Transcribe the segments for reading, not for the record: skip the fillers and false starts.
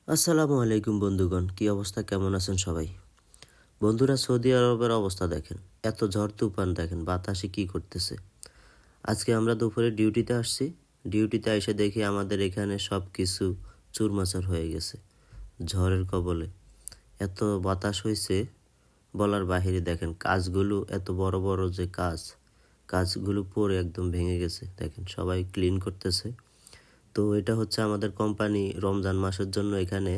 আসসালামু আলাইকুম বন্ধুগণ, কি অবস্থা, কেমন আছেন সবাই? বন্ধুরা, সৌদি আরবের অবস্থা দেখেন। এত ঝড় তুফান দেখেন, বাতাসে কি করতেছে। আজকে আমরা দুপুরে ডিউটিতে আসছি। ডিউটিতে এসে দেখি আমাদের এখানে সব কিছু চুরমাচার হয়ে গেছে ঝড়ের কবলে। এত বাতাস হয়েছে বলার বাহিরে। দেখেন কাজগুলো, এত বড় বড় যে কাজগুলো পড়ে একদম ভেঙে গেছে। দেখেন সবাই ক্লিন করতেছে। তো এটা হচ্ছে আমাদের কোম্পানি রমজান মাসের জন্য এখানে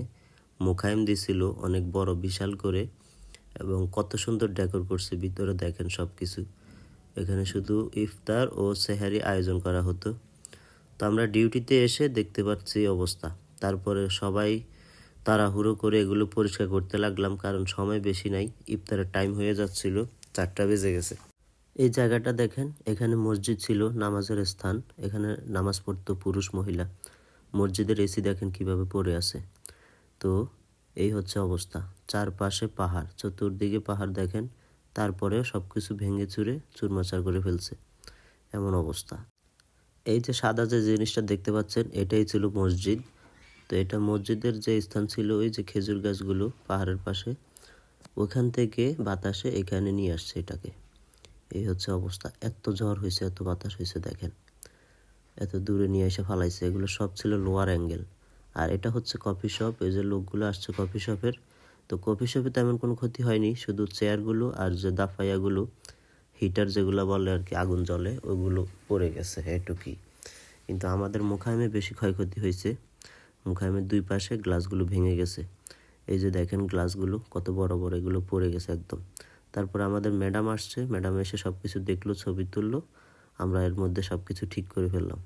মোকায়েম দিছিল অনেক বড় বিশাল করে, এবং কত সুন্দর ডেকোর করছে। ভিতরে দেখেন সব কিছু। এখানে শুধু ইফতার ও সেহারি আয়োজন করা হতো। তো আমরা ডিউটিতে এসে দেখতে পাচ্ছি অবস্থা। তারপরে সবাই তাড়াহুড়ো করে এগুলো পরিষ্কার করতে লাগলাম, কারণ সময় বেশি নাই। ইফতারের টাইম হয়ে যাচ্ছিল, 4টা বেজে গেছে। এই জায়গাটা দেখেন, এখানে মসজিদ ছিল, নামাজের স্থান। এখানে নামাজ পড়তো পুরুষ মহিলা। মসজিদের এসি দেখেন কিভাবে পড়ে আছে। তো এই হচ্ছে অবস্থা। চারপাশে পাহাড়, চতুর্দিকে পাহাড় দেখেন। তারপরেও সব কিছু ভেঙে চুরে চুরমাচার করে ফেলছে, এমন অবস্থা। এই যে সাদা যে জিনিসটা দেখতে পাচ্ছেন, এটাই ছিল মসজিদ। তো এটা মসজিদের যে স্থান ছিল, ওই যে খেজুর গাছগুলো পাহাড়ের পাশে, ওখান থেকে বাতাসে এখানে নিয়ে আসছে এটাকে। এই হচ্ছে অবস্থা। এত ঝড় হয়েছে, এত বাতাস হয়েছে দেখেন। এত দূরে নিয়ে এসে ফালাইছে। এগুলো সব ছিল লোয়ার অ্যাঙ্গেল। আর এটা হচ্ছে কফি শপ। এই যে লোকগুলো আসছে কফি শপের। তো কফি শপে তেমন কোনো ক্ষতি হয়নি, শুধু চেয়ারগুলো আর যে দাফাইয়াগুলো, হিটার যেগুলো বলে আর কি, আগুন জ্বলে, ওগুলো পড়ে গেছে, এটুকুই। কিন্তু আমাদের মোকায়েমে বেশি ক্ষয়ক্ষতি হয়েছে। মোকায়েমের 2 পাশে গ্লাসগুলো ভেঙে গেছে। এই যে দেখেন গ্লাসগুলো কত বড় বড়, এগুলো পড়ে গেছে একদম। তারপর আমাদের ম্যাডাম আসছে, ম্যাডাম এসে সব কিছু দেখলো, ছবি তুললো। আমরা এর মধ্যে সব কিছু ঠিক করে ফেললাম।